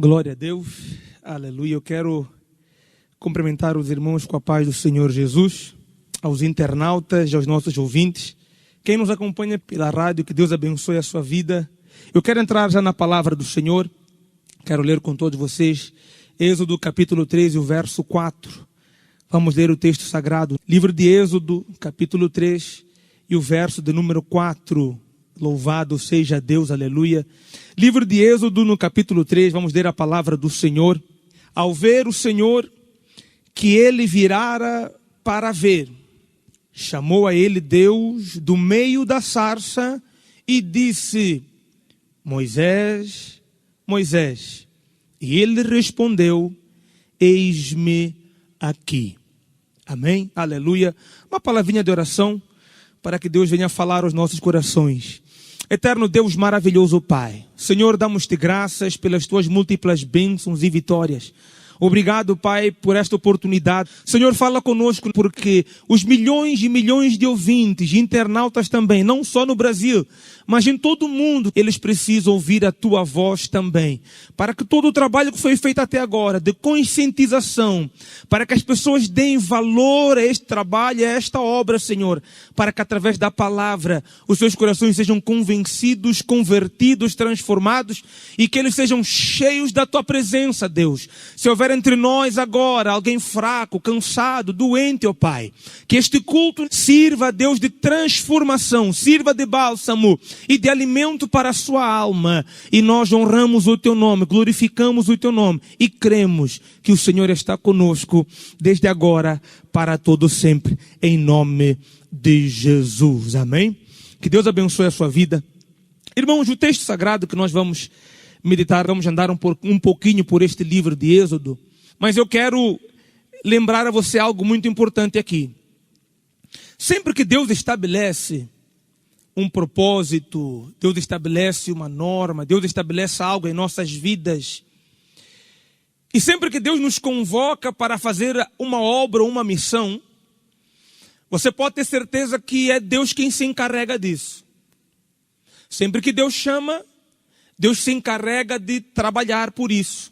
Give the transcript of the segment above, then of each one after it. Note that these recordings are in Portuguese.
Glória a Deus, aleluia. Eu quero cumprimentar os irmãos com a paz do Senhor Jesus, aos internautas e aos nossos ouvintes, quem nos acompanha pela rádio, que Deus abençoe a sua vida. Eu quero entrar já na palavra do Senhor, quero ler com todos vocês Êxodo capítulo 13, o verso 4. Vamos ler o texto sagrado, livro de Êxodo capítulo 3 e o verso de número 4. Louvado seja Deus, aleluia. Livro de Êxodo, no capítulo 3, vamos ler a palavra do Senhor. Ao ver o Senhor que ele virara para ver, chamou a ele Deus do meio da sarça e disse: Moisés, Moisés. E ele respondeu: Eis-me aqui. Amém? Aleluia. Uma palavrinha de oração para que Deus venha falar aos nossos corações. Eterno Deus, maravilhoso Pai, Senhor, damos-te graças pelas tuas múltiplas bênçãos e vitórias. Obrigado, Pai, por esta oportunidade. Senhor, fala conosco, porque os milhões e milhões de ouvintes, de internautas também, não só no Brasil, mas em todo o mundo, eles precisam ouvir a tua voz também. Para que todo o trabalho que foi feito até agora, de conscientização, para que as pessoas deem valor a este trabalho, a esta obra, Senhor, para que através da palavra os seus corações sejam convencidos, convertidos, transformados e que eles sejam cheios da tua presença, Deus. Se houver entre nós agora alguém fraco, cansado, doente, ó Pai, que este culto sirva a Deus de transformação, sirva de bálsamo e de alimento para a sua alma, e nós honramos o teu nome, glorificamos o teu nome e cremos que o Senhor está conosco desde agora para todo sempre, em nome de Jesus, amém? Que Deus abençoe a sua vida. Irmãos, o texto sagrado que nós vamos meditar, vamos andar um pouquinho por este livro de Êxodo, mas eu quero lembrar a você algo muito importante aqui. Sempre que Deus estabelece um propósito, Deus estabelece uma norma, Deus estabelece algo em nossas vidas, e sempre que Deus nos convoca para fazer uma obra ou uma missão, você pode ter certeza que é Deus quem se encarrega disso. Sempre que Deus chama, Deus se encarrega de trabalhar por isso.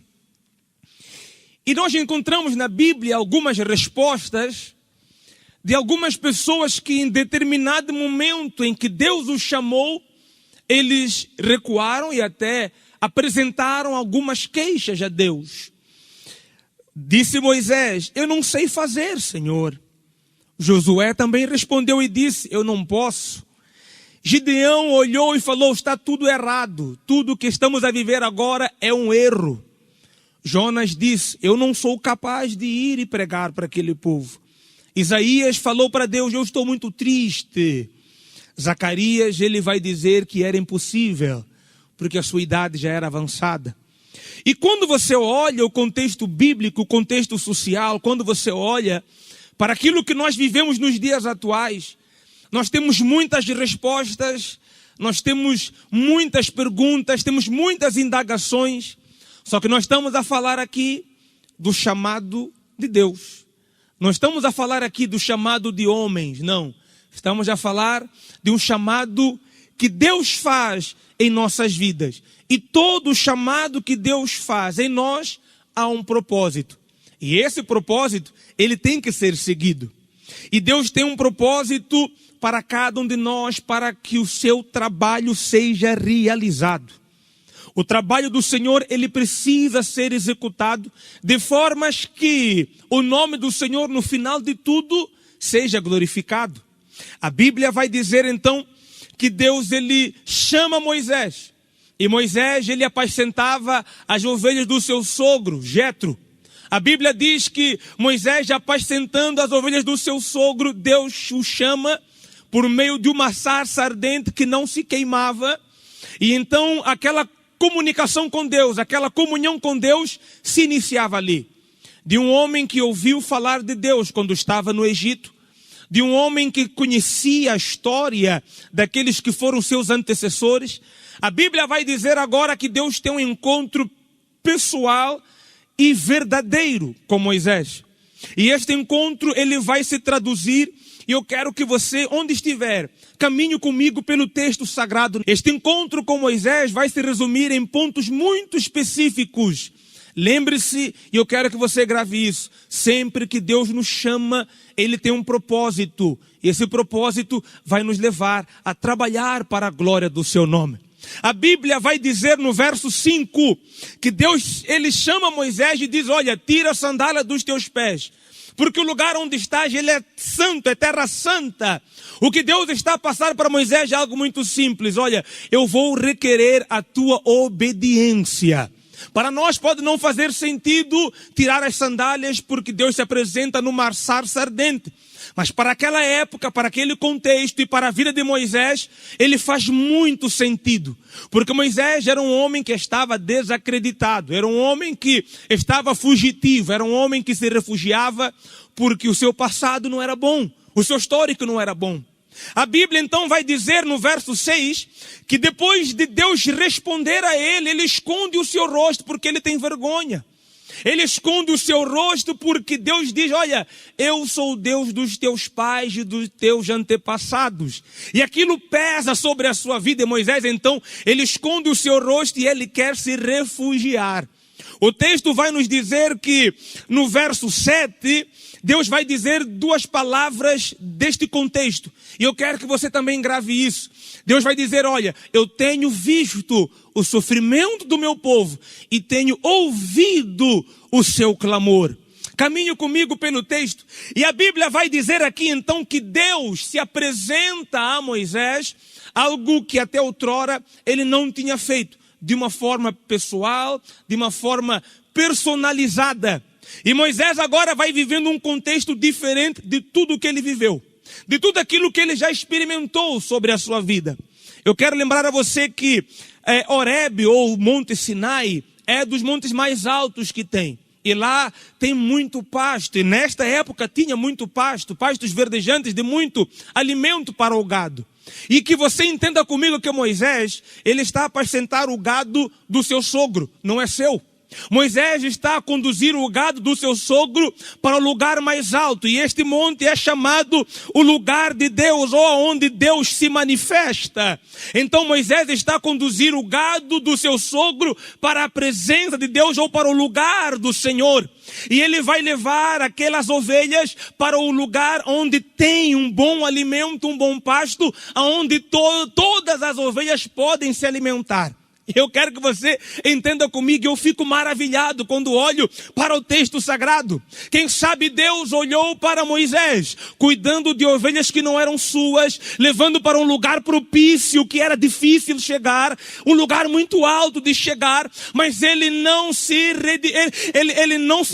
E nós encontramos na Bíblia algumas respostas de algumas pessoas que em determinado momento em que Deus os chamou, eles recuaram e até apresentaram algumas queixas a Deus. Disse Moisés: eu não sei fazer, Senhor. Josué também respondeu e disse: eu não posso. Gideão olhou e falou: está tudo errado, tudo que estamos a viver agora é um erro. Jonas disse: eu não sou capaz de ir e pregar para aquele povo. Isaías falou para Deus: eu estou muito triste. Zacarias, ele vai dizer que era impossível, porque a sua idade já era avançada. E quando você olha o contexto bíblico, o contexto social, quando você olha para aquilo que nós vivemos nos dias atuais, nós temos muitas respostas, nós temos muitas perguntas, temos muitas indagações, só que nós estamos a falar aqui do chamado de Deus. Não estamos a falar aqui do chamado de homens, não. Estamos a falar de um chamado que Deus faz em nossas vidas. E todo chamado que Deus faz em nós há um propósito. E esse propósito, ele tem que ser seguido. E Deus tem um propósito para cada um de nós, para que o seu trabalho seja realizado. O trabalho do Senhor, ele precisa ser executado de formas que o nome do Senhor, no final de tudo, seja glorificado. A Bíblia vai dizer então que Deus, ele chama Moisés. E Moisés, ele apacentava as ovelhas do seu sogro, Jetro. A Bíblia diz que Moisés, apacentando as ovelhas do seu sogro, Deus o chama por meio de uma sarça ardente que não se queimava. E então aquela comunicação com Deus, aquela comunhão com Deus se iniciava ali. De um homem que ouviu falar de Deus quando estava no Egito, de um homem que conhecia a história daqueles que foram seus antecessores. A Bíblia vai dizer agora que Deus tem um encontro pessoal e verdadeiro com Moisés. E este encontro, ele vai se traduzir, e eu quero que você, onde estiver, caminhe comigo pelo texto sagrado. Este encontro com Moisés vai se resumir em pontos muito específicos Lembre-se, e eu quero que você grave isso, sempre que Deus nos chama, Ele tem um propósito. E esse propósito vai nos levar a trabalhar para a glória do seu nome. A Bíblia vai dizer no verso 5, que Deus, Ele chama Moisés e diz, olha, tira a sandália dos teus pés. Porque o lugar onde estás, ele é santo, é terra santa. O que Deus está a passar para Moisés é algo muito simples. Olha, eu vou requerer a tua obediência. Para nós pode não fazer sentido tirar as sandálias porque Deus se apresenta no mar sarça ardente. Mas para aquela época, para aquele contexto e para a vida de Moisés, ele faz muito sentido. Porque Moisés era um homem que estava desacreditado, era um homem que estava fugitivo, era um homem que se refugiava porque o seu passado não era bom, o seu histórico não era bom. A Bíblia então vai dizer no verso 6, que depois de Deus responder a ele, ele esconde o seu rosto porque ele tem vergonha. Ele esconde o seu rosto porque Deus diz, olha, eu sou o Deus dos teus pais e dos teus antepassados. E aquilo pesa sobre a sua vida. E Moisés, então, ele esconde o seu rosto e ele quer se refugiar. O texto vai nos dizer que no verso 7, Deus vai dizer duas palavras deste contexto. E eu quero que você também grave isso. Deus vai dizer, olha, eu tenho visto o sofrimento do meu povo e tenho ouvido o seu clamor. Caminhe comigo pelo texto. E a Bíblia vai dizer aqui então que Deus se apresenta a Moisés, algo que até outrora ele não tinha feito. De uma forma pessoal, de uma forma personalizada. E Moisés agora vai vivendo um contexto diferente de tudo que ele viveu. De tudo aquilo que ele já experimentou sobre a sua vida. Eu quero lembrar a você que Horebe ou Monte Sinai é dos montes mais altos que tem. E lá tem muito pasto. E nesta época tinha muito pasto. Pastos verdejantes de muito alimento para o gado. E que você entenda comigo que Moisés, ele está a apacentar o gado do seu sogro, não é seu. Moisés está a conduzir o gado do seu sogro para o lugar mais alto. E este monte é chamado o lugar de Deus, ou onde Deus se manifesta. Então Moisés está a conduzir o gado do seu sogro para a presença de Deus, ou para o lugar do Senhor. E ele vai levar aquelas ovelhas para o lugar onde tem um bom alimento, um bom pasto, onde todas as ovelhas podem se alimentar. Eu quero que você entenda comigo, eu fico maravilhado quando olho para o texto sagrado. Quem sabe Deus olhou para Moisés, cuidando de ovelhas que não eram suas, levando para um lugar propício que era difícil chegar, um lugar muito alto de chegar, mas ele não se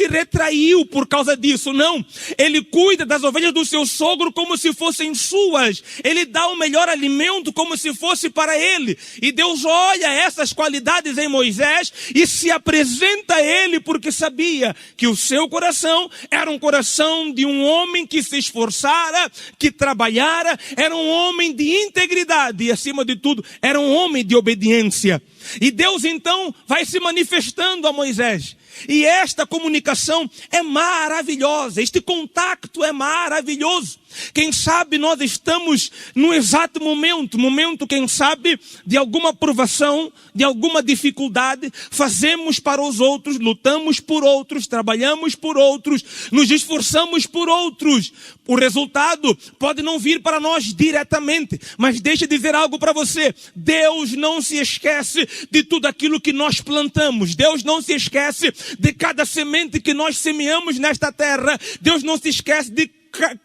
retraiu por causa disso, não. Ele cuida das ovelhas do seu sogro como se fossem suas. Ele dá o melhor alimento como se fosse para ele. E Deus olha essas qualidades em Moisés e se apresenta a ele porque sabia que o seu coração era um coração de um homem que se esforçara, que trabalhara, era um homem de integridade e acima de tudo era um homem de obediência. E Deus então vai se manifestando a Moisés. E esta comunicação é maravilhosa, este contato é maravilhoso. Quem sabe nós estamos no exato momento, quem sabe, de alguma provação, de alguma dificuldade, fazemos para os outros, lutamos por outros, trabalhamos por outros, nos esforçamos por outros. O resultado pode não vir para nós diretamente, mas deixa eu dizer algo para você. Deus não se esquece de tudo aquilo que nós plantamos. Deus não se esquece de cada semente que nós semeamos nesta terra. Deus não se esquece de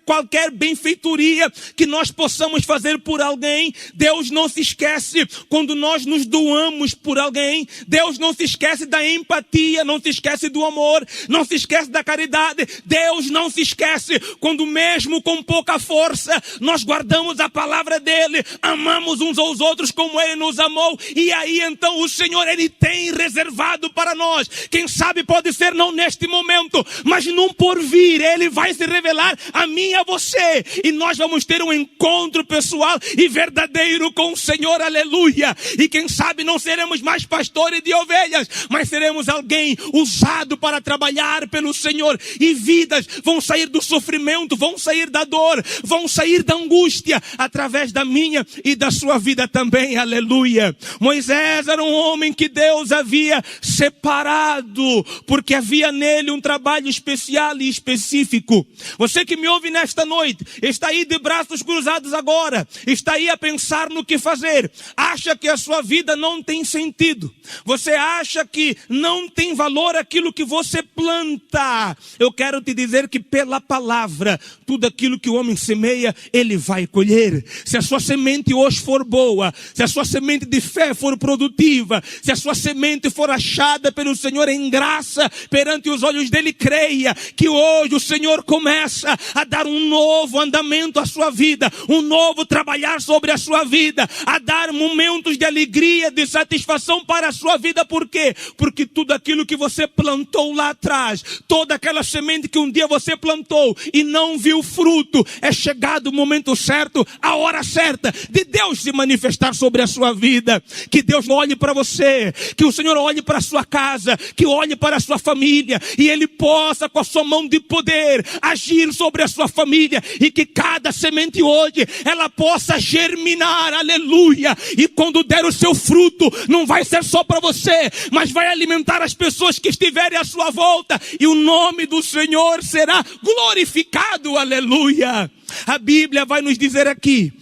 qualquer benfeitoria que nós possamos fazer por alguém. Deus não se esquece quando nós nos doamos por alguém. Deus não se esquece da empatia, não se esquece do amor, não se esquece da caridade. Deus não se esquece quando mesmo com pouca força nós guardamos a palavra dele, amamos uns aos outros como ele nos amou. E aí então o Senhor, ele tem reservado para nós, quem sabe pode ser não neste momento, mas num porvir, ele vai se revelar a mim e a você. E nós vamos ter um encontro pessoal e verdadeiro com o Senhor, aleluia. E quem sabe não seremos mais pastores de ovelhas, mas seremos alguém usado para trabalhar pelo Senhor. E vidas vão sair do sofrimento, vão sair da dor, vão sair da angústia, através da minha e da sua vida também, aleluia. Moisés era um homem que Deus havia separado, porque havia nele um trabalho especial e específico. Você que me ouve nesta noite, está aí de braços cruzados agora, está aí a pensar no que fazer, acha que a sua vida não tem sentido, você acha que não tem valor aquilo que você planta. Eu quero te dizer que pela palavra, tudo aquilo que o homem semeia, ele vai colher. Se a sua semente hoje for boa, se a sua semente de fé for produtiva, se a sua semente for achada pelo Senhor em graça perante os olhos dele, creia que hoje o Senhor começa a dar um novo andamento à sua vida, um novo trabalhar sobre a sua vida, a dar momentos de alegria, de satisfação para a sua vida. Por quê? Porque tudo aquilo que você plantou lá atrás, toda aquela semente que um dia você plantou e não viu fruto, é chegado o momento certo, a hora certa de Deus se manifestar sobre a sua vida. Que Deus olhe para você, que o Senhor olhe para a sua casa, que olhe para a sua família e Ele possa com a sua mão de poder agir sobre a sua família, e que cada semente hoje ela possa germinar, aleluia, e quando der o seu fruto, não vai ser só para você, mas vai alimentar as pessoas que estiverem à sua volta, e o nome do Senhor será glorificado, aleluia. A Bíblia vai nos dizer aqui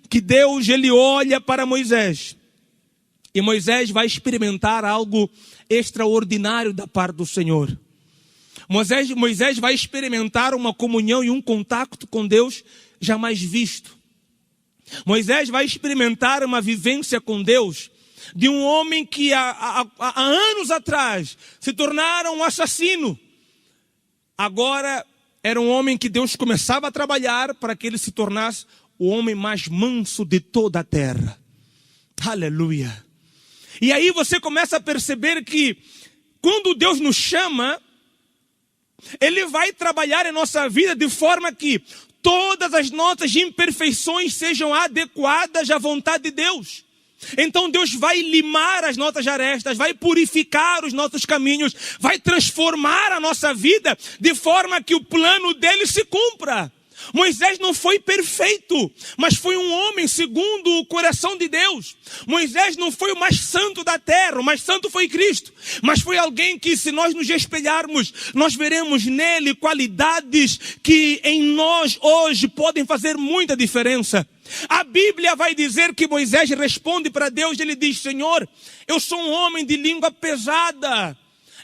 que Deus, ele olha para Moisés, e Moisés vai experimentar algo extraordinário da parte do Senhor. Moisés vai experimentar uma comunhão e um contato com Deus jamais visto. Moisés vai experimentar uma vivência com Deus de um homem que há anos atrás se tornara um assassino. Agora era um homem que Deus começava a trabalhar para que ele se tornasse o homem mais manso de toda a terra. Aleluia. E aí você começa a perceber que quando Deus nos chama, Ele vai trabalhar em nossa vida de forma que todas as nossas imperfeições sejam adequadas à vontade de Deus. Então Deus vai limar as nossas arestas, vai purificar os nossos caminhos, vai transformar a nossa vida de forma que o plano dele se cumpra. Moisés não foi perfeito, mas foi um homem segundo o coração de Deus. Moisés não foi o mais santo da terra, o mais santo foi Cristo. Mas foi alguém que, se nós nos espelharmos, nós veremos nele qualidades que em nós hoje podem fazer muita diferença. A Bíblia vai dizer que Moisés responde para Deus, ele diz: Senhor, eu sou um homem de língua pesada.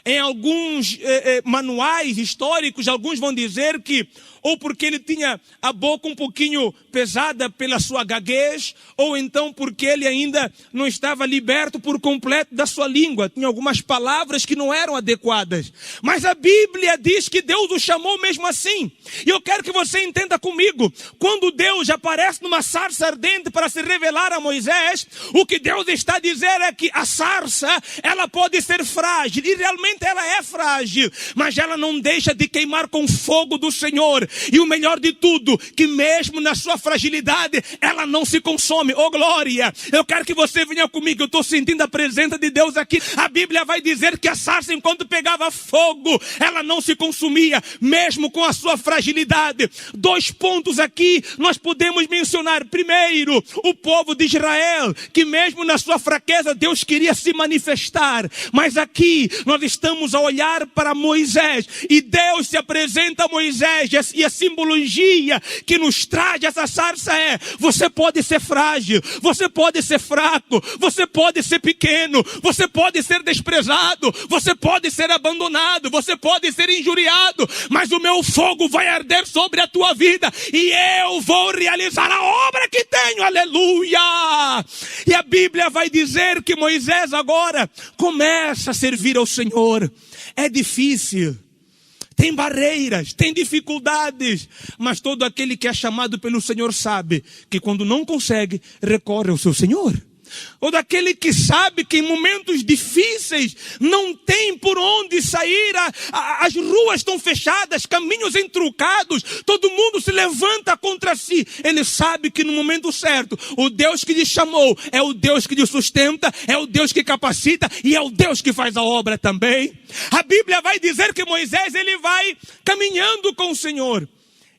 Em alguns manuais históricos, alguns vão dizer que ou porque ele tinha a boca um pouquinho pesada pela sua gaguez, ou então porque ele ainda não estava liberto por completo da sua língua. Tinha algumas palavras que não eram adequadas. Mas a Bíblia diz que Deus o chamou mesmo assim. E eu quero que você entenda comigo. Quando Deus aparece numa sarça ardente para se revelar a Moisés, o que Deus está a dizer é que a sarça, ela pode ser frágil. E realmente ela é frágil. Mas ela não deixa de queimar com o fogo do Senhor. E o melhor de tudo, que mesmo na sua fragilidade, ela não se consome. Oh glória! Eu quero que você venha comigo, eu estou sentindo a presença de Deus aqui. A Bíblia vai dizer que a sarça, enquanto pegava fogo, ela não se consumia, mesmo com a sua fragilidade. 2 pontos aqui nós podemos mencionar. Primeiro, o povo de Israel, que mesmo na sua fraqueza, Deus queria se manifestar. Mas aqui nós estamos a olhar para Moisés, e Deus se apresenta a Moisés, e a simbologia que nos traz essa sarça é: você pode ser frágil, você pode ser fraco, você pode ser pequeno, você pode ser desprezado, você pode ser abandonado, você pode ser injuriado, mas o meu fogo vai arder sobre a tua vida e eu vou realizar a obra que tenho, aleluia. E a Bíblia vai dizer que Moisés agora começa a servir ao Senhor. É difícil, tem barreiras, tem dificuldades, mas todo aquele que é chamado pelo Senhor sabe que quando não consegue, recorre ao seu Senhor. Ou daquele que sabe que em momentos difíceis não tem por onde sair, as ruas estão fechadas, caminhos entrucados, todo mundo se levanta contra si. Ele sabe que no momento certo, o Deus que lhe chamou é o Deus que lhe sustenta, é o Deus que capacita e é o Deus que faz a obra também. A Bíblia vai dizer que Moisés, ele vai caminhando com o Senhor.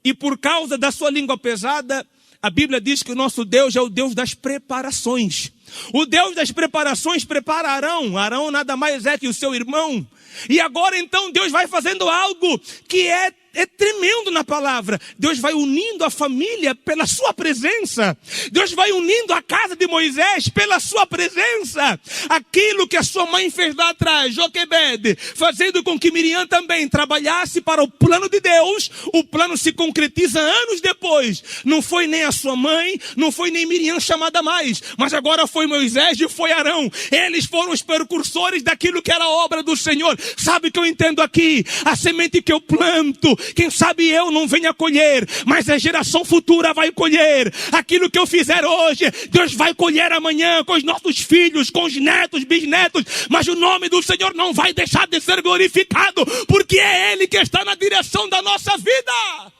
E por causa da sua língua pesada, a Bíblia diz que o nosso Deus é o Deus das preparações. O Deus das preparações prepara Arão. Arão nada mais é que o seu irmão. E agora então Deus vai fazendo algo que é tremendo na palavra. Deus vai unindo a família pela sua presença. Deus vai unindo a casa de Moisés pela sua presença. Aquilo que a sua mãe fez lá atrás, Joquebede, fazendo com que Miriam também trabalhasse para o plano de Deus, o plano se concretiza anos depois. Não foi nem a sua mãe, não foi nem Miriam chamada mais, mas agora foi Moisés e foi Arão. Eles foram os precursores daquilo que era a obra do Senhor. Sabe o que eu entendo aqui? A semente que eu planto, quem sabe eu não venha colher, mas a geração futura vai colher. Aquilo que eu fizer hoje, Deus vai colher amanhã com os nossos filhos, com os netos, bisnetos. Mas o nome do Senhor não vai deixar de ser glorificado, porque é Ele que está na direção da nossa vida.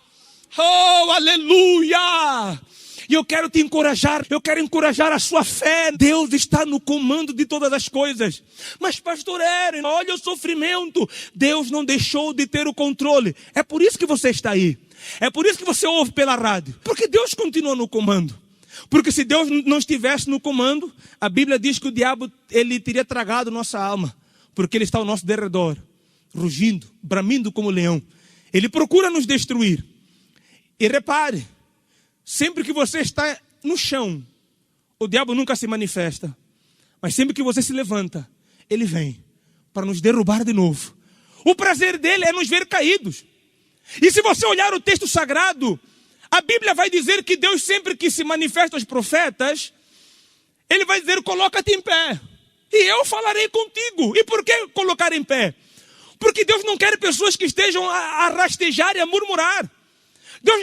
Oh, aleluia! E eu quero te encorajar, eu quero encorajar a sua fé. Deus está no comando de todas as coisas. Mas pastor Eren, olha o sofrimento. Deus não deixou de ter o controle. É por isso que você está aí. É por isso que você ouve pela rádio. Porque Deus continua no comando. Porque se Deus não estivesse no comando, a Bíblia diz que o diabo, ele teria tragado nossa alma. Porque ele está ao nosso derredor, rugindo, bramindo como leão. Ele procura nos destruir. E repare, sempre que você está no chão, o diabo nunca se manifesta. Mas sempre que você se levanta, ele vem para nos derrubar de novo. O prazer dele é nos ver caídos. E se você olhar o texto sagrado, a Bíblia vai dizer que Deus, sempre que se manifesta aos profetas, ele vai dizer: coloca-te em pé, e eu falarei contigo. E por que colocar em pé? Porque Deus não quer pessoas que estejam a rastejar e a murmurar.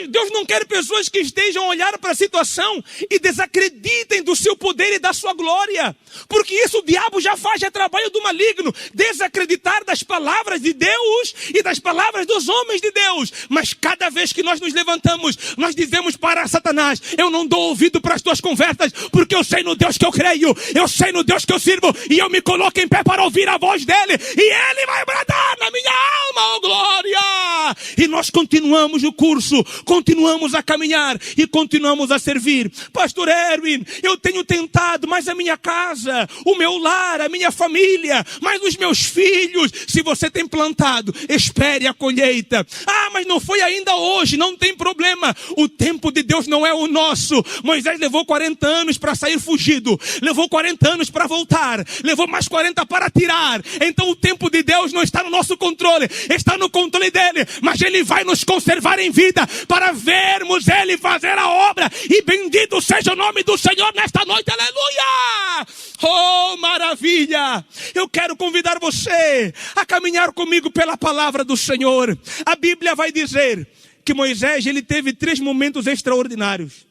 Deus não quer pessoas que estejam a olhar para a situação e desacreditem do seu poder e da sua glória. Porque isso o diabo já faz, é trabalho do maligno. Desacreditar das palavras de Deus e das palavras dos homens de Deus. Mas cada vez que nós nos levantamos, nós dizemos para Satanás: eu não dou ouvido para as tuas conversas, porque eu sei no Deus que eu creio, eu sei no Deus que eu sirvo, e eu me coloco em pé para ouvir a voz dele, e ele vai bradar na minha alma, oh glória! E nós continuamos o curso, continuamos a caminhar e continuamos a servir. Pastor Erwin, eu tenho tentado, mas a minha casa, o meu lar, a minha família, mas os meus filhos. Se você tem plantado, espere a colheita. Ah, mas não foi ainda hoje, não tem problema. O tempo de Deus não é o nosso. Moisés levou 40 anos para sair fugido, levou 40 anos para voltar, levou mais 40 para tirar. Então o tempo de Deus não está no nosso controle, está no controle dele, mas ele vai nos conservar em vida para vermos ele fazer a obra. E bendito seja o nome do Senhor nesta noite, aleluia! Oh, maravilha! Eu quero convidar você a caminhar comigo pela palavra do Senhor. A Bíblia vai dizer que Moisés, ele teve 3 momentos extraordinários.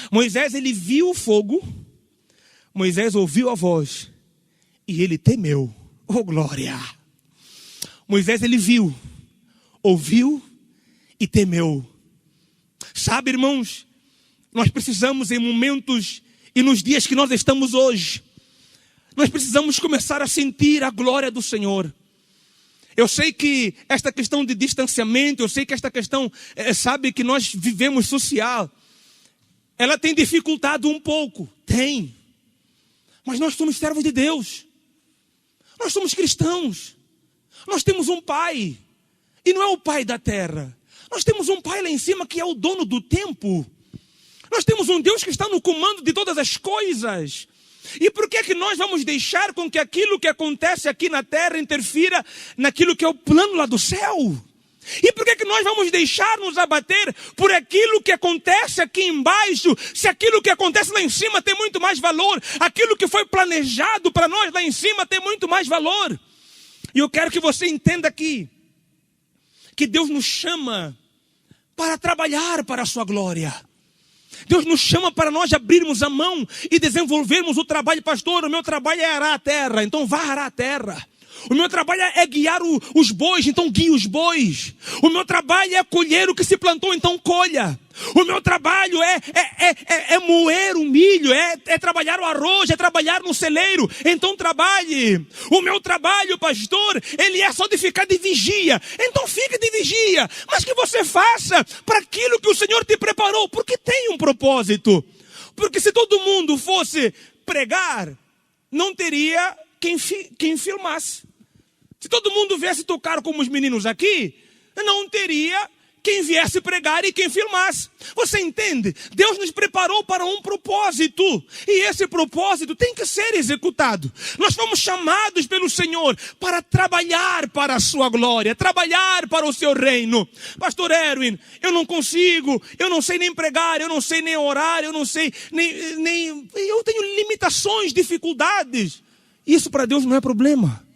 Moisés, ele viu o fogo, Moisés ouviu a voz e ele temeu. Oh, glória! Moisés, ele viu, ouviu e temeu. Sabe, irmãos, nós precisamos, em momentos e nos dias que nós estamos hoje, nós precisamos começar a sentir a glória do Senhor. Eu sei que esta questão de distanciamento, eu sei que esta questão, sabe, que nós vivemos social, ela tem dificultado um pouco. Tem. Mas nós somos servos de Deus. Nós somos cristãos. Nós temos um Pai. E não é o Pai da terra. Nós temos um Pai lá em cima que é o dono do tempo. Nós temos um Deus que está no comando de todas as coisas. E por que nós vamos deixar com que aquilo que acontece aqui na terra interfira naquilo que é o plano lá do céu? E por que nós vamos deixar nos abater por aquilo que acontece aqui embaixo, se aquilo que acontece lá em cima tem muito mais valor? Aquilo que foi planejado para nós lá em cima tem muito mais valor. E eu quero que você entenda aqui que Deus nos chama para trabalhar para a sua glória. Deus nos chama para nós abrirmos a mão e desenvolvermos o trabalho. Pastor, o meu trabalho é arar a terra. Então vá arar a terra. O meu trabalho é guiar os bois, então guie os bois. O meu trabalho é colher o que se plantou, então colha. O meu trabalho é moer o milho, é trabalhar o arroz, é trabalhar no celeiro, então trabalhe. O meu trabalho, pastor, ele é só de ficar de vigia, então fique de vigia. Mas que você faça para aquilo que o Senhor te preparou, porque tem um propósito. Porque se todo mundo fosse pregar, não teria quem filmasse. Se todo mundo viesse tocar como os meninos aqui, não teria quem viesse pregar e quem filmasse. Você entende? Deus nos preparou para um propósito. E esse propósito tem que ser executado. Nós fomos chamados pelo Senhor para trabalhar para a sua glória, trabalhar para o seu reino. Pastor Erwin, eu não consigo, eu não sei nem pregar, eu não sei nem orar, eu não sei nem eu tenho limitações, dificuldades. Isso para Deus não é problema.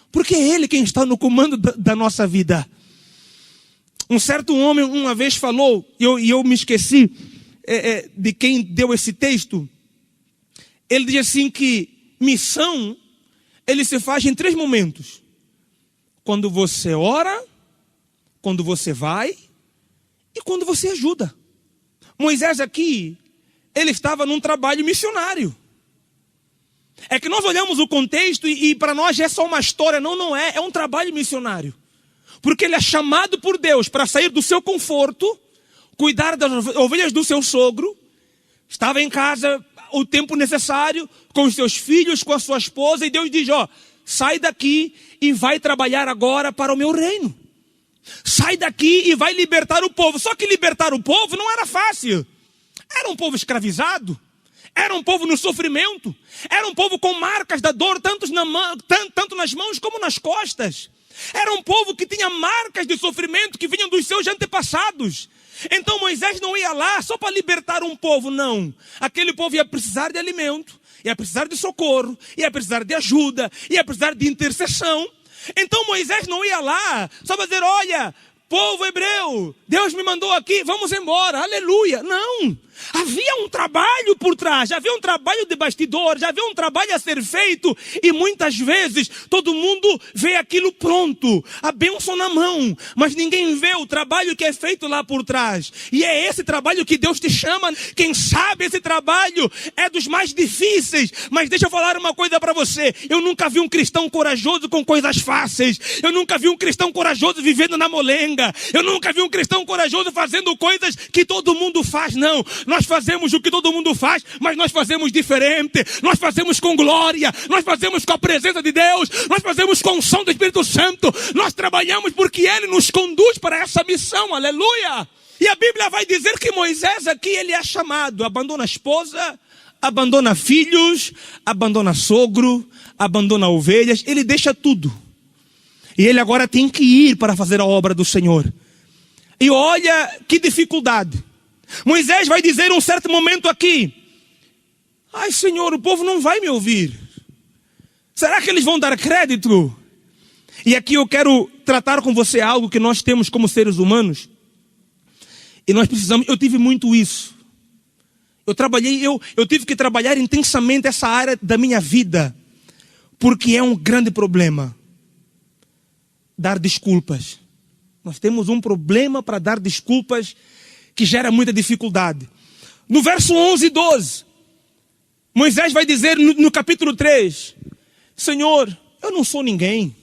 Porque é Ele quem está no comando da nossa vida. Um certo homem uma vez falou, e eu me esqueci de quem deu esse texto. Ele diz assim que missão, ele se faz em 3 momentos. Quando você ora, quando você vai e quando você ajuda. Moisés aqui, ele estava num trabalho missionário. É que nós olhamos o contexto e para nós é só uma história. Não é, é um trabalho missionário. Porque ele é chamado por Deus para sair do seu conforto, cuidar das ovelhas do seu sogro, estava em casa o tempo necessário, com os seus filhos, com a sua esposa, e Deus diz, sai daqui e vai trabalhar agora para o meu reino. Sai daqui e vai libertar o povo. Só que libertar o povo não era fácil. Era um povo escravizado. Era um povo no sofrimento. Era um povo com marcas da dor, tanto nas mãos como nas costas. Era um povo que tinha marcas de sofrimento que vinham dos seus antepassados. Então Moisés não ia lá só para libertar um povo, não. Aquele povo ia precisar de alimento, ia precisar de socorro, ia precisar de ajuda, ia precisar de intercessão. Então Moisés não ia lá só para dizer, olha, povo hebreu, Deus me mandou aqui, vamos embora, aleluia. Não, havia um trabalho por trás, havia um trabalho de bastidores, havia um trabalho a ser feito. E muitas vezes todo mundo vê aquilo pronto, a bênção na mão, mas ninguém vê o trabalho que é feito lá por trás. E é esse trabalho que Deus te chama. Quem sabe esse trabalho é dos mais difíceis. Mas deixa eu falar uma coisa para você. Eu nunca vi um cristão corajoso com coisas fáceis. Eu nunca vi um cristão corajoso vivendo na molenga. Eu nunca vi um cristão corajoso fazendo coisas que todo mundo faz, não. Nós fazemos o que todo mundo faz, mas nós fazemos diferente. Nós fazemos com glória, nós fazemos com a presença de Deus, nós fazemos com o som do Espírito Santo. Nós trabalhamos porque Ele nos conduz para essa missão, aleluia. E a Bíblia vai dizer que Moisés aqui, ele é chamado, abandona a esposa, abandona filhos, abandona sogro, abandona ovelhas, ele deixa tudo. E ele agora tem que ir para fazer a obra do Senhor. E olha que dificuldade. Moisés vai dizer em um certo momento aqui, ai Senhor, o povo não vai me ouvir. Será que eles vão dar crédito? E aqui eu quero tratar com você algo que nós temos como seres humanos. E nós precisamos, eu tive muito isso. Eu tive que trabalhar intensamente essa área da minha vida. Porque é um grande problema. Dar desculpas. Nós temos um problema para dar desculpas que gera muita dificuldade. No verso 11 e 12, Moisés vai dizer no capítulo 3, Senhor, eu não sou ninguém.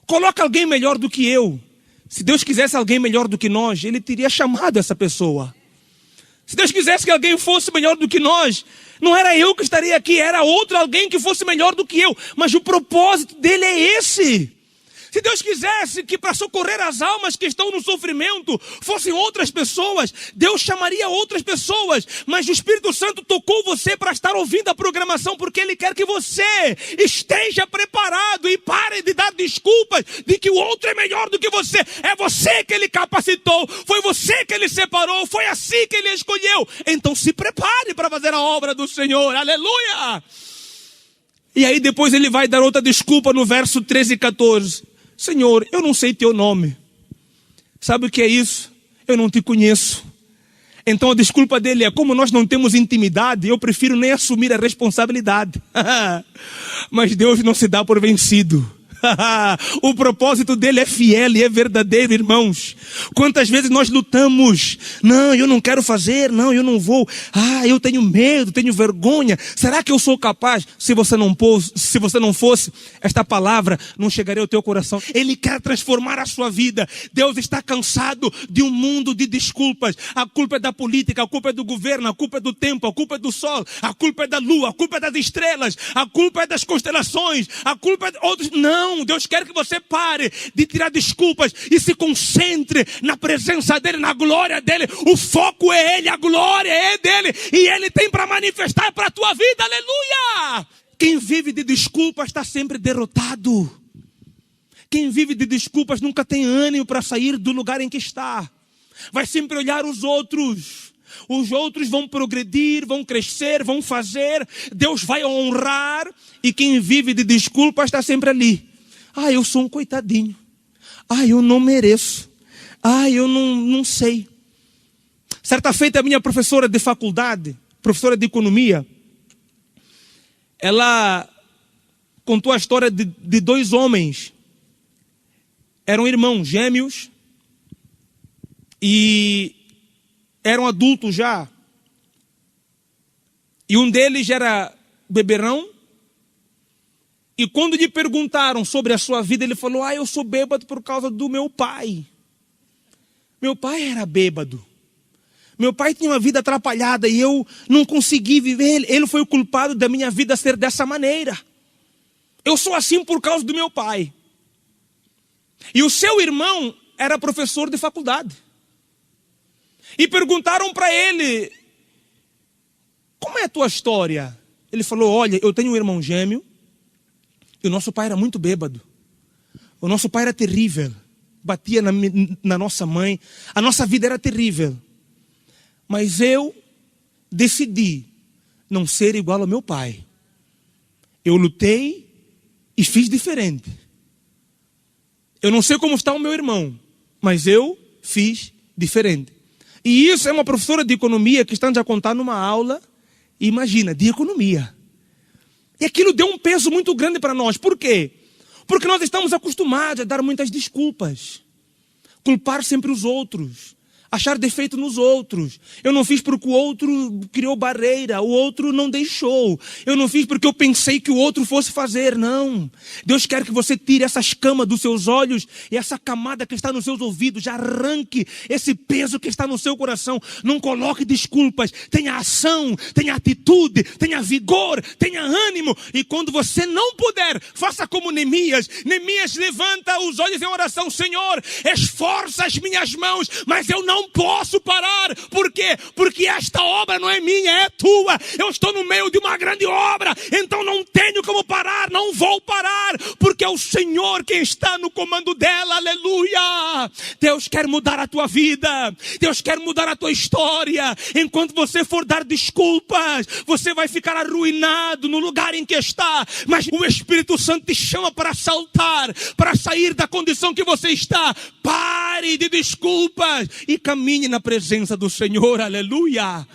Coloca alguém melhor do que eu. Se Deus quisesse alguém melhor do que nós, Ele teria chamado essa pessoa. Se Deus quisesse que alguém fosse melhor do que nós, não era eu que estaria aqui, era outro alguém que fosse melhor do que eu. Mas o propósito dele é esse. Se Deus quisesse que para socorrer as almas que estão no sofrimento fossem outras pessoas, Deus chamaria outras pessoas. Mas o Espírito Santo tocou você para estar ouvindo a programação, porque Ele quer que você esteja preparado e pare de dar desculpas de que o outro é melhor do que você. É você que Ele capacitou, foi você que Ele separou, foi assim que Ele escolheu. Então se prepare para fazer a obra do Senhor, aleluia! E aí depois Ele vai dar outra desculpa no verso 13 e 14. Senhor, eu não sei teu nome. Sabe o que é isso? Eu não te conheço. Então a desculpa dele é, como nós não temos intimidade, eu prefiro nem assumir a responsabilidade. Mas Deus não se dá por vencido. O propósito dele é fiel e é verdadeiro, irmãos. Quantas vezes nós lutamos? Não, eu não quero fazer, não, eu não vou. Eu tenho medo, tenho vergonha. Será que eu sou capaz? Se você não fosse, esta palavra não chegaria ao teu coração. Ele quer transformar a sua vida. Deus está cansado de um mundo de desculpas. A culpa é da política, a culpa é do governo, a culpa é do tempo, a culpa é do sol, a culpa é da lua, a culpa é das estrelas, a culpa é das constelações, a culpa é de outros. Não, Deus quer que você pare de tirar desculpas e se concentre na presença dele, na glória dele. O foco é ele, a glória é dele e ele tem para manifestar para a tua vida, aleluia! Quem vive de desculpas está sempre derrotado. Quem vive de desculpas nunca tem ânimo para sair do lugar em que está. Vai sempre olhar os outros. Os outros vão progredir, vão crescer, vão fazer. Deus vai honrar. E quem vive de desculpas está sempre ali. Eu sou um coitadinho. Eu não mereço. Eu não sei. Certa feita a minha professora de faculdade, professora de economia, ela contou a história de dois homens. Eram irmãos gêmeos e eram adultos já. E um deles era beberrão. E quando lhe perguntaram sobre a sua vida, ele falou: eu sou bêbado por causa do meu pai. Meu pai era bêbado. Meu pai tinha uma vida atrapalhada e eu não consegui viver. Ele foi o culpado da minha vida ser dessa maneira. Eu sou assim por causa do meu pai. E o seu irmão era professor de faculdade. E perguntaram para ele: como é a tua história? Ele falou: olha, eu tenho um irmão gêmeo. E o nosso pai era muito bêbado. O nosso pai era terrível. Batia na nossa mãe. A nossa vida era terrível. Mas eu decidi não ser igual ao meu pai. Eu lutei e fiz diferente. Eu não sei como está o meu irmão, mas eu fiz diferente. E isso é uma professora de economia que está a contar numa aula, imagina, de economia. E aquilo deu um peso muito grande para nós. Por quê? Porque nós estamos acostumados a dar muitas desculpas. Culpar sempre os outros. Achar defeito nos outros. Eu não fiz porque o outro criou barreira, o outro não deixou. Eu não fiz porque eu pensei que o outro fosse fazer, não. Deus quer que você tire essa escama dos seus olhos e essa camada que está nos seus ouvidos. Já arranque esse peso que está no seu coração. Não coloque desculpas. Tenha ação, tenha atitude, tenha vigor, tenha ânimo. E quando você não puder, faça como Neemias. Neemias levanta os olhos em oração: Senhor, esforça as minhas mãos, mas eu não posso parar. Por quê? Porque esta obra não é minha, é tua. Eu estou no meio de uma grande obra, então não tenho como parar, não vou parar, porque é o Senhor quem está no comando dela, aleluia. Deus quer mudar a tua vida, Deus quer mudar a tua história. Enquanto você for dar desculpas, você vai ficar arruinado no lugar em que está, mas o Espírito Santo te chama para saltar, para sair da condição que você está. Pare de desculpas e caminhe na presença do Senhor, aleluia.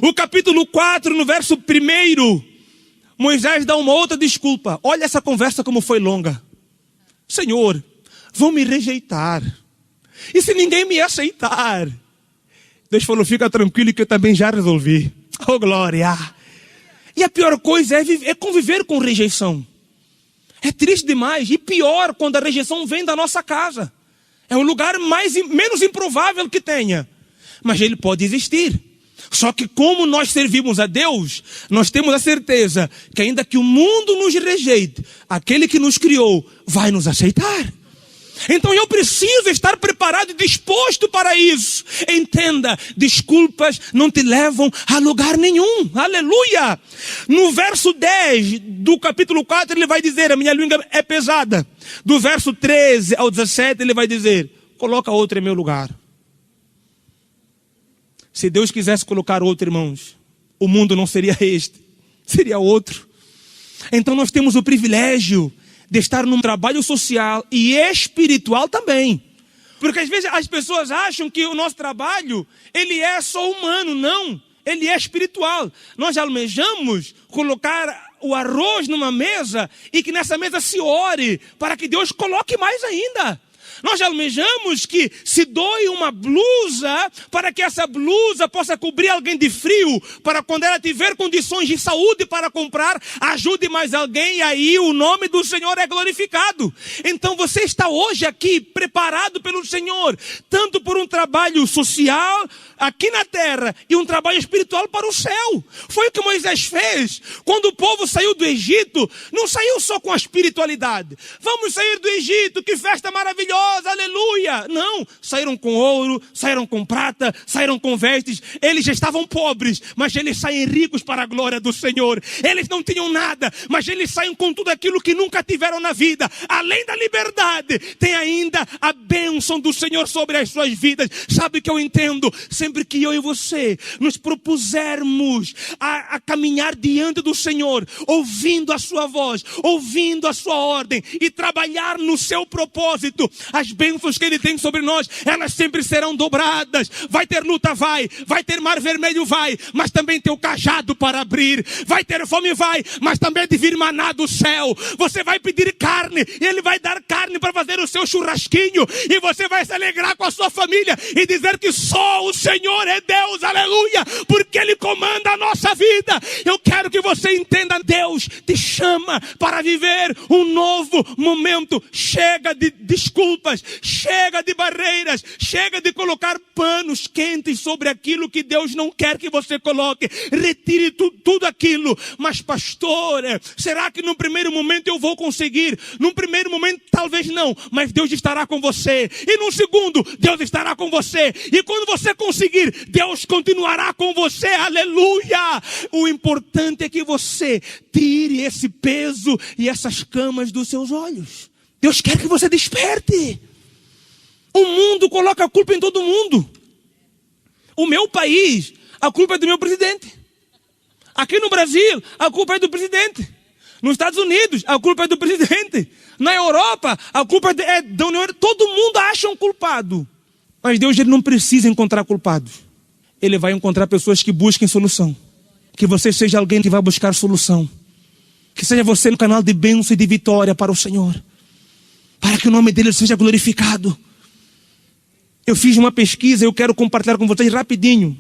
O capítulo 4, no verso 1, Moisés dá uma outra desculpa. Olha essa conversa como foi longa. Senhor, vão me rejeitar. E se ninguém me aceitar? Deus falou: fica tranquilo que eu também já resolvi. Oh glória. E a pior coisa é conviver com rejeição. É triste demais. E pior quando a rejeição vem da nossa casa. É o lugar menos improvável que tenha. Mas ele pode existir. Só que como nós servimos a Deus, nós temos a certeza que ainda que o mundo nos rejeite, aquele que nos criou vai nos aceitar. Então eu preciso estar preparado e disposto para isso. Entenda, desculpas não te levam a lugar nenhum. Aleluia! No verso 10 do capítulo 4 ele vai dizer: a minha língua é pesada. Do verso 13 ao 17 ele vai dizer: coloca outro em meu lugar. Se Deus quisesse colocar outro, irmãos, o mundo não seria este, seria outro. Então nós temos o privilégio de estar num trabalho social e espiritual também. Porque às vezes as pessoas acham que o nosso trabalho, ele é só humano. Não, ele é espiritual. Nós almejamos colocar o arroz numa mesa e que nessa mesa se ore para que Deus coloque mais ainda. Nós almejamos que se doe uma blusa para que essa blusa possa cobrir alguém de frio, para quando ela tiver condições de saúde para comprar, ajude mais alguém e aí o nome do Senhor é glorificado. Então você está hoje aqui preparado pelo Senhor, tanto por um trabalho social aqui na terra e um trabalho espiritual para o céu. Foi o que Moisés fez. Quando o povo saiu do Egito, não saiu só com a espiritualidade. Vamos sair do Egito, que festa maravilhosa, aleluia. Não, saíram com ouro, saíram com prata, saíram com vestes. Eles já estavam pobres, mas eles saem ricos para a glória do Senhor. Eles não tinham nada, mas eles saem com tudo aquilo que nunca tiveram na vida. Além da liberdade, tem ainda a bênção do Senhor sobre as suas vidas. Sabe o que eu entendo? Sempre que eu e você nos propusermos a caminhar diante do Senhor, ouvindo a sua voz, ouvindo a sua ordem e trabalhar no seu propósito, as bênçãos que Ele tem sobre nós, elas sempre serão dobradas. Vai ter luta, vai ter mar vermelho, vai, mas também tem o cajado para abrir. Vai ter fome, vai, mas também de vir maná do céu. Você vai pedir carne e Ele vai dar carne para fazer o seu churrasquinho, e você vai se alegrar com a sua família e dizer que só o Senhor é Deus, aleluia, porque Ele comanda a nossa vida. Eu quero que você entenda, Deus te chama para viver um novo momento. Chega de desculpas, chega de barreiras, chega de colocar panos quentes sobre aquilo que Deus não quer que você coloque. Retire tudo aquilo. Mas pastor, será que no primeiro momento eu vou conseguir? No primeiro momento talvez não, mas Deus estará com você. E no segundo, Deus estará com você. E quando você conseguir, Deus continuará com você, aleluia. O importante é que você tire esse peso e essas camas dos seus olhos. Deus quer que você desperte. O mundo coloca a culpa em todo mundo. O meu país, a culpa é do meu presidente. Aqui no Brasil, a culpa é do presidente. Nos Estados Unidos, a culpa é do presidente. Na Europa, a culpa é da União Europeia. Todo mundo acha um culpado. Mas Deus, Ele não precisa encontrar culpados. Ele vai encontrar pessoas que busquem solução. Que você seja alguém que vai buscar solução. Que seja você no canal de bênção e de vitória para o Senhor. Para que o nome dEle seja glorificado. Eu fiz uma pesquisa e eu quero compartilhar com vocês rapidinho.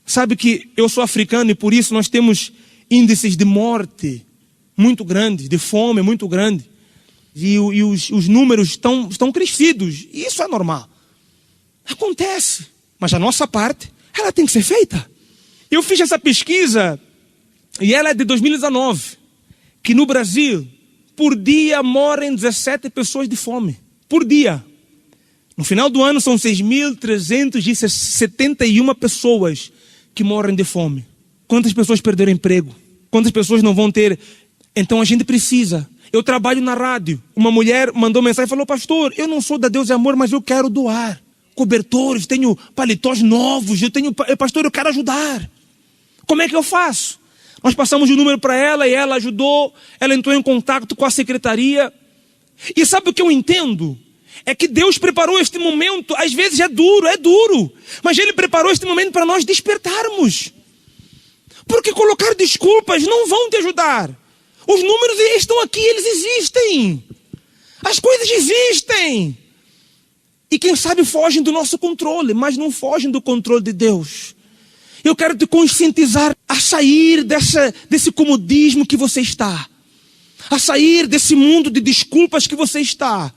Sabe que eu sou africano e por isso nós temos índices de morte muito grandes, de fome muito grande. E os números estão crescidos. E isso é normal. Acontece. Mas a nossa parte, ela tem que ser feita. Eu fiz essa pesquisa e ela é de 2019. Que no Brasil, por dia, morrem 17 pessoas de fome. Por dia. No final do ano são 6.371 pessoas que morrem de fome. Quantas pessoas perderam emprego? Quantas pessoas não vão ter? Então a gente precisa. Eu trabalho na rádio. Uma mulher mandou mensagem e falou: pastor, eu não sou da Deus e Amor, mas eu quero doar cobertores, tenho paletós novos, pastor, eu quero ajudar. Como é que eu faço? Nós passamos o número para ela e ela ajudou. Ela entrou em contato com a secretaria. E sabe o que eu entendo? É que Deus preparou este momento. Às vezes é duro, mas Ele preparou este momento para nós despertarmos. Porque colocar desculpas não vão te ajudar. Os números estão aqui, eles existem. As coisas existem. E quem sabe fogem do nosso controle, mas não fogem do controle de Deus. Eu quero te conscientizar a sair desse comodismo que você está. A sair desse mundo de desculpas que você está.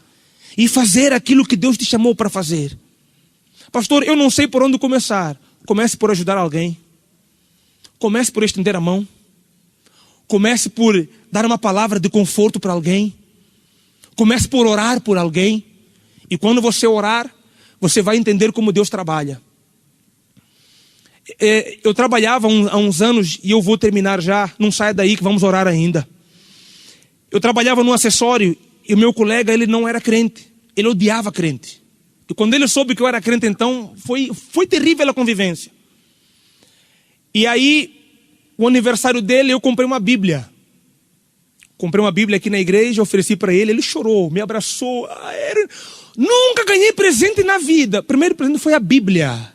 E fazer aquilo que Deus te chamou para fazer. Pastor, eu não sei por onde começar. Comece por ajudar alguém. Comece por estender a mão. Comece por dar uma palavra de conforto para alguém. Comece por orar por alguém. E quando você orar, você vai entender como Deus trabalha. Eu trabalhava há uns anos, e eu vou terminar já, não saia daí que vamos orar ainda. Eu trabalhava num acessório, e o meu colega, ele não era crente. Ele odiava crente. E quando ele soube que eu era crente, então, foi terrível a convivência. E aí, o aniversário dele, eu comprei uma Bíblia. Comprei uma Bíblia aqui na igreja, ofereci para ele, ele chorou, me abraçou. Nunca ganhei presente na vida. O primeiro presente foi a Bíblia.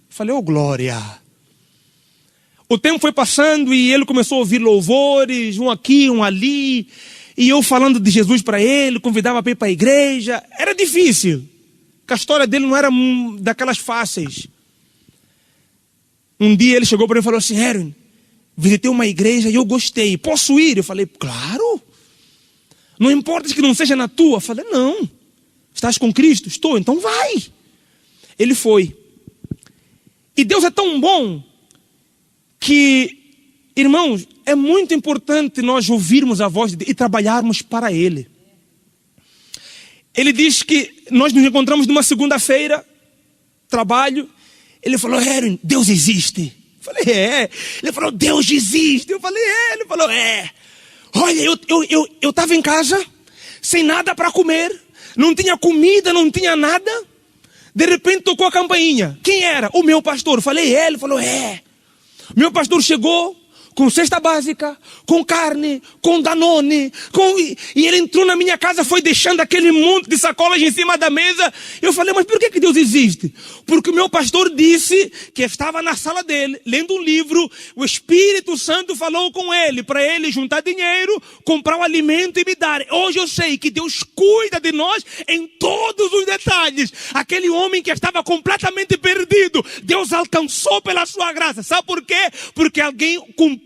Falei, glória. O tempo foi passando e ele começou a ouvir louvores, um aqui, um ali. E eu falando de Jesus para ele, convidava para ir para a igreja. Era difícil, porque a história dele não era daquelas fáceis. Um dia ele chegou para mim e falou assim: Erwin, visitei uma igreja e eu gostei, posso ir? Eu falei: claro. Não importa que não seja na tua. Eu falei: não. Estás com Cristo? Estou, então vai. Ele foi. E Deus é tão bom que, irmãos, é muito importante nós ouvirmos a voz de Deus e trabalharmos para Ele. Ele diz que nós nos encontramos numa segunda-feira, trabalho. Ele falou: Erwin, Deus existe. Eu falei: é. Ele falou: Deus existe. Eu falei: é. Ele falou: é. Olha, eu estava em casa, sem nada para comer, não tinha comida, não tinha nada. De repente tocou a campainha. Quem era? O meu pastor. Eu falei: é. Ele falou: é. Meu pastor chegou com cesta básica, com carne, com Danone, e ele entrou na minha casa, foi deixando aquele monte de sacolas em cima da mesa. Eu falei: mas por que Deus existe? Porque o meu pastor disse que estava na sala dele, lendo um livro, o Espírito Santo falou com ele, para ele juntar dinheiro, comprar um alimento e me dar. Hoje eu sei que Deus cuida de nós em todos os detalhes. Aquele homem que estava completamente perdido, Deus alcançou pela sua graça. Sabe por quê? Porque alguém cumpriu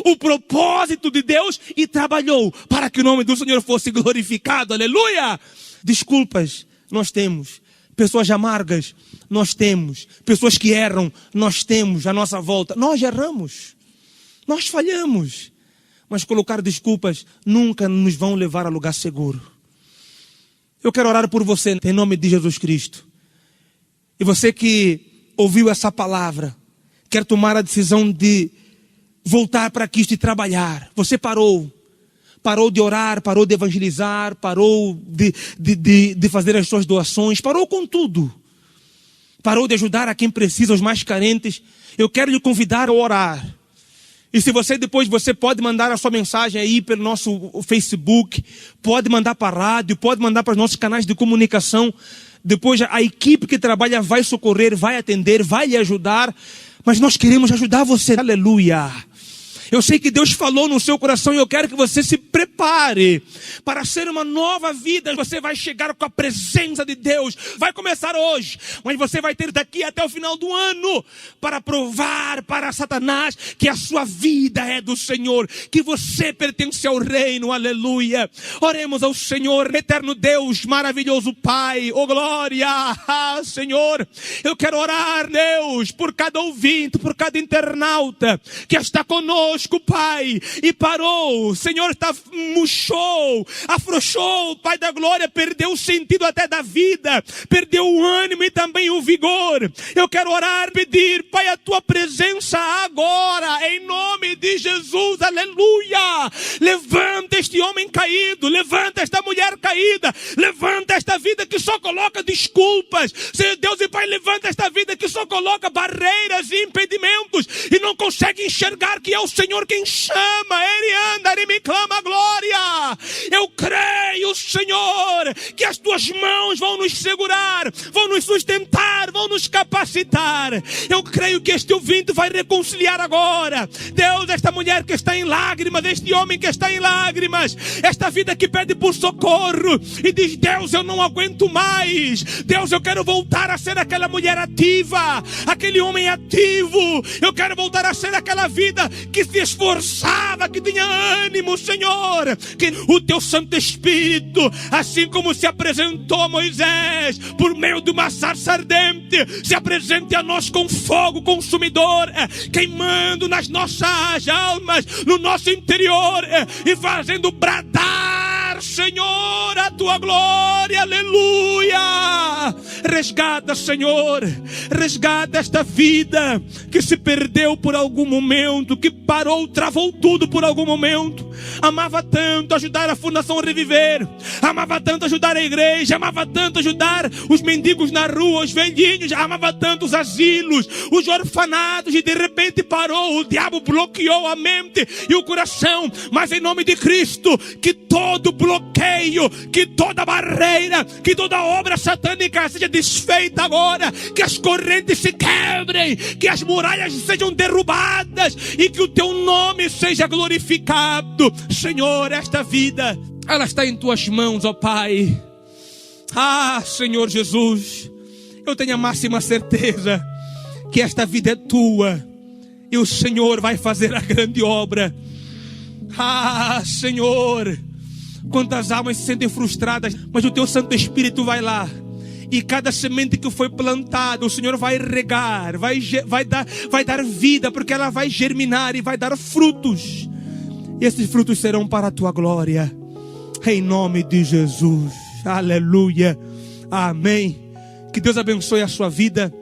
o propósito de Deus e trabalhou para que o nome do Senhor fosse glorificado. Aleluia! Desculpas nós temos, pessoas amargas nós temos, pessoas que erram nós temos à nossa volta. Nós erramos, nós falhamos, mas colocar desculpas nunca nos vão levar a lugar seguro. Eu quero orar por você em nome de Jesus Cristo. E você que ouviu essa palavra, quer tomar a decisão de voltar para Cristo e trabalhar. Você parou de orar, parou de evangelizar, parou de fazer as suas doações, parou com tudo. Parou de ajudar a quem precisa, os mais carentes. Eu quero lhe convidar a orar. E se você depois, você pode mandar a sua mensagem aí pelo nosso Facebook, pode mandar para a rádio, pode mandar para os nossos canais de comunicação. Depois a equipe que trabalha vai socorrer, vai atender, vai lhe ajudar. Mas nós queremos ajudar você. Aleluia! Eu sei que Deus falou no seu coração e eu quero que você se prepare para ser uma nova vida. Você vai chegar com a presença de Deus. Vai começar hoje, mas você vai ter daqui até o final do ano para provar para Satanás que a sua vida é do Senhor, que você pertence ao reino. Aleluia! Oremos ao Senhor, eterno Deus, maravilhoso Pai. Oh glória! Senhor, eu quero orar, Deus, por cada ouvinte, por cada internauta que está conosco, Pai, e parou. Senhor, murchou, afrouxou, Pai da glória, perdeu o sentido até da vida, perdeu o ânimo e também o vigor. Eu quero orar, pedir, Pai, a tua presença agora, em nome de Jesus. Aleluia! Levanta este homem caído, levanta esta mulher caída, levanta esta vida que só coloca desculpas. Senhor Deus e Pai, levanta esta vida que só coloca barreiras e impedimentos e não consegue enxergar que é o Senhor quem chama. Ele anda, ele me clama glória. Eu creio, Senhor, que as tuas mãos vão nos segurar, vão nos sustentar, vão nos capacitar. Eu creio que este ouvinte vai reconciliar agora, Deus, esta mulher que está em lágrimas, este homem que está em lágrimas, esta vida que pede por socorro e diz: Deus, eu não aguento mais. Deus, eu quero voltar a ser aquela mulher ativa, aquele homem ativo. Eu quero voltar a ser aquela vida que se esforçava, que tinha ânimo, Senhor. Que o teu Santo Espírito, assim como se apresentou a Moisés por meio de uma sarça ardente, se apresente a nós com fogo consumidor, queimando nas nossas almas, no nosso interior, e fazendo bradar, Senhor, a tua glória. Aleluia! Resgata, Senhor, resgata esta vida que se perdeu por algum momento, que parou, travou tudo por algum momento. Amava tanto ajudar a Fundação Reviver, amava tanto ajudar a igreja, amava tanto ajudar os mendigos na rua, os velhinhos, amava tanto os asilos, os orfanatos, e de repente parou. O diabo bloqueou a mente e o coração. Mas em nome de Cristo, que todo bloqueio, que toda barreira, que toda obra satânica seja desfeita agora, que as correntes se quebrem, que as muralhas sejam derrubadas e que o teu nome seja glorificado. Senhor, esta vida, ela está em tuas mãos, ó Pai. Senhor Jesus, eu tenho a máxima certeza que esta vida é tua e o Senhor vai fazer a grande obra. Senhor, quantas almas se sentem frustradas, mas o teu Santo Espírito vai lá e cada semente que foi plantada, o Senhor vai regar, vai dar vida, porque ela vai germinar e vai dar frutos. E esses frutos serão para a tua glória, em nome de Jesus. Aleluia, amém. Que Deus abençoe a sua vida.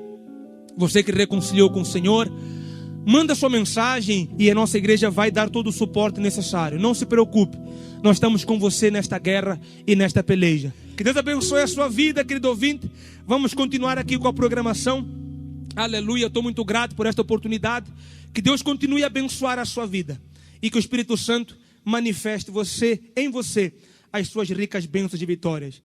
Você que reconciliou com o Senhor, manda sua mensagem e a nossa igreja vai dar todo o suporte necessário. Não se preocupe, nós estamos com você nesta guerra e nesta peleja. Que Deus abençoe a sua vida, querido ouvinte. Vamos continuar aqui com a programação. Aleluia, estou muito grato por esta oportunidade. Que Deus continue a abençoar a sua vida e que o Espírito Santo manifeste em você as suas ricas bênçãos e vitórias.